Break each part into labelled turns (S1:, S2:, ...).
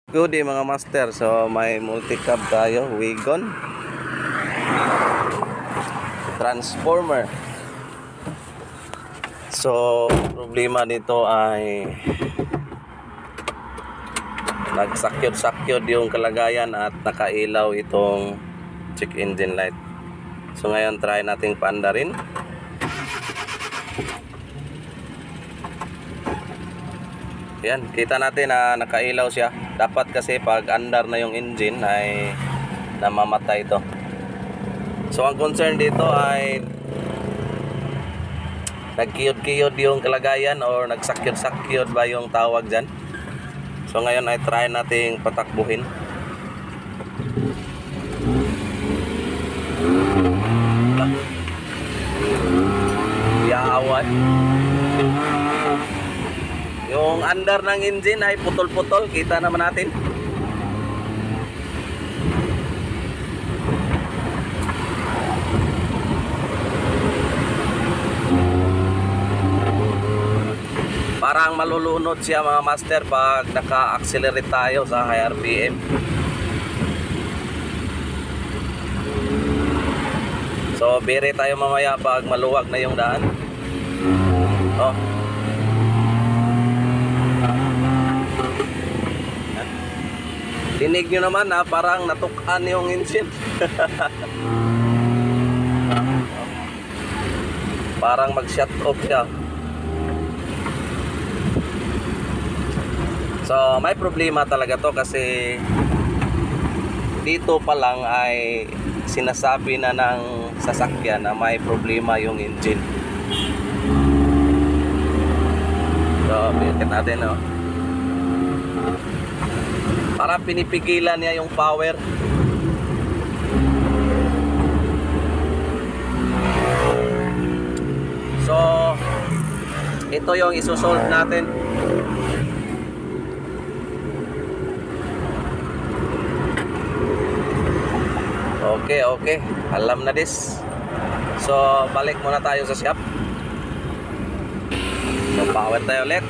S1: Good day mga master. So may multi-cab tayo, wagon, transformer. So problema nito ay nagsakyod-sakyod yung kalagayan at nakailaw itong check engine light. So ngayon try nating paandarin. Yan, kita natin na nakailaw siya. Dapat kasi pag andar na yung engine ay namamatay ito. So ang concern dito ay nagkiyod-kiyod yung kalagayan or nagsakyod-sakyod ba yung tawag dyan. So ngayon ay try nating patakbuhin. Yaaway. Yung under ng engine ay putol-putol, kita naman natin. Parang malulunod siya mga master pag naka-accelerate tayo sa high RPM. So bere tayo mamaya pag maluwag na yung daan. Oh. Dinig nyo naman na parang natukan yung engine. Parang mag-shut off siya. So may problema talaga to kasi dito pa lang ay sinasabi na ng sasakyan na may problema yung engine. So bitin natin, no? Para pinipigilan niya yung power. So ito yung isosolve natin. Okay, alam na this. So balik muna tayo sa shop. So power tayo ulit.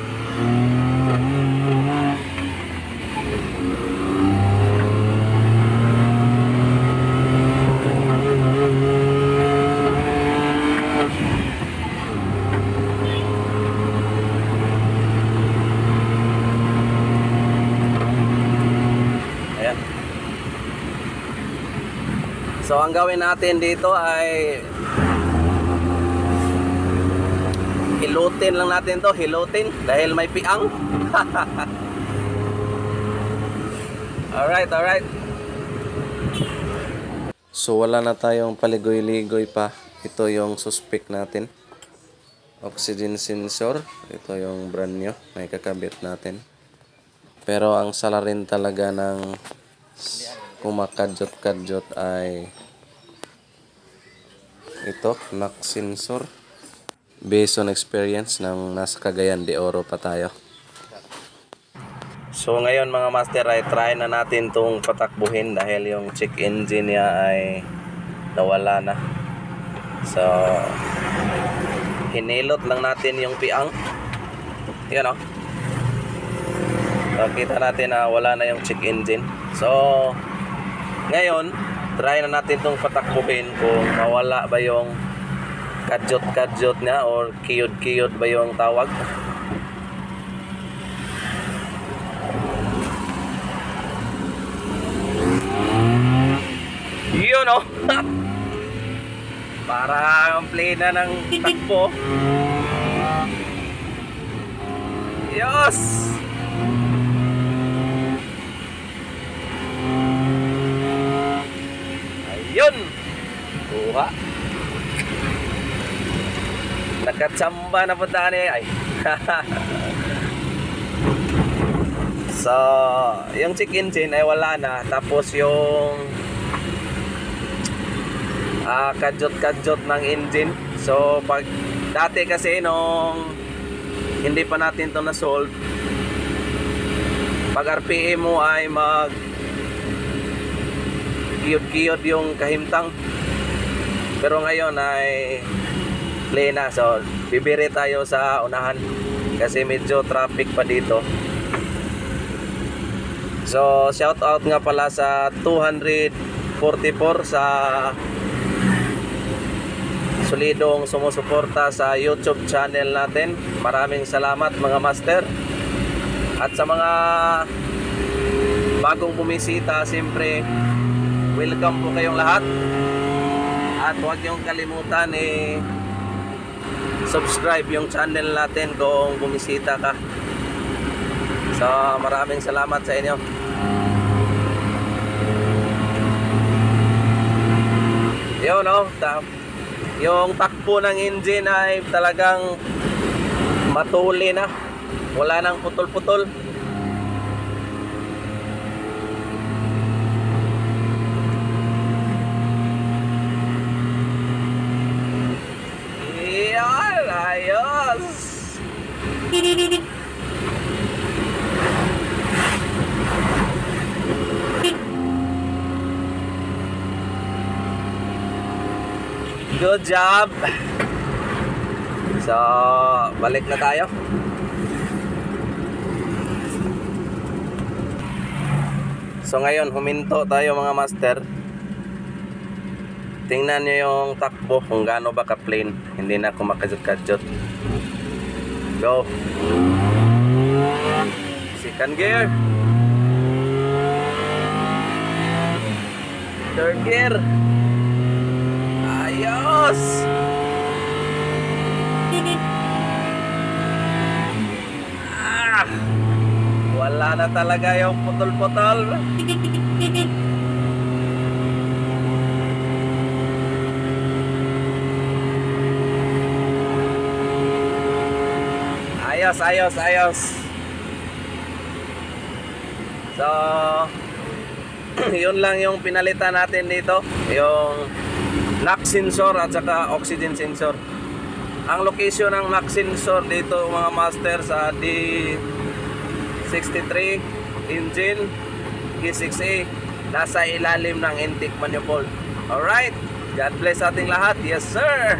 S1: So ang gawin natin dito ay hilutin lang natin to, hilutin dahil may piang. Alright. So wala na tayong paligoy-ligoy pa. Ito yung suspect natin. Oxygen sensor. Ito yung brand new na ikakabit natin. Pero ang salarin talaga ng kumakadjot-kadjot ay ito, knock sensor. Based on experience ng nasa Cagayan de Oro pa tayo. So ngayon mga master ay try na natin tong patakbuhin dahil yung check engine niya ay nawala na. So hinilot lang natin yung piang. Yan, oh. So kita natin na wala na yung check engine. So ngayon, try na natin itong patakbuhin kung mawala ba yung kadjot-kadjot niya or kiyod-kiyod ba yung tawag. Yun, oh! Parang play na ng takbo. Yes! Yun! Kuha! Nagkatsamba na punta niya. Ay! So, yung check engine ay wala na. Tapos yung kadjot-kadjot ng engine. So, pag dati kasi nung hindi pa natin ito na-solve, pag RPM mo ay mag kiyod-kiyod yung kahimtang. Pero ngayon ay play na. So bibiri tayo sa unahan kasi medyo traffic pa dito. So shout out nga pala sa 244 sa solidong sumusuporta sa YouTube channel natin. Maraming salamat mga master. At sa mga bagong bumisita, siyempre welcome po kayong lahat. At huwag niyong kalimutan subscribe yung channel natin kung bumisita ka. So maraming salamat sa inyo. Yun, no? Yung takbo ng engine ay talagang matuli na. Wala nang putol-putol. Iyan, ayos. Good job. So, balik na tayo. So ngayon, huminto tayo mga master. Tingnan nyo yung takbo kung gaano ba ka-plain. Hindi na ako makajut-kajut. Go. Second gear. Third gear. Ayos. Wala na talaga yung putol-putol. Ayos, ayos, ayos. So yun lang yung pinalitan natin dito, yung knock sensor at saka oxygen sensor. Ang location ng knock sensor dito mga master sa D63 engine G6A, nasa ilalim ng intake manifold. Alright, God bless ating lahat. Yes sir.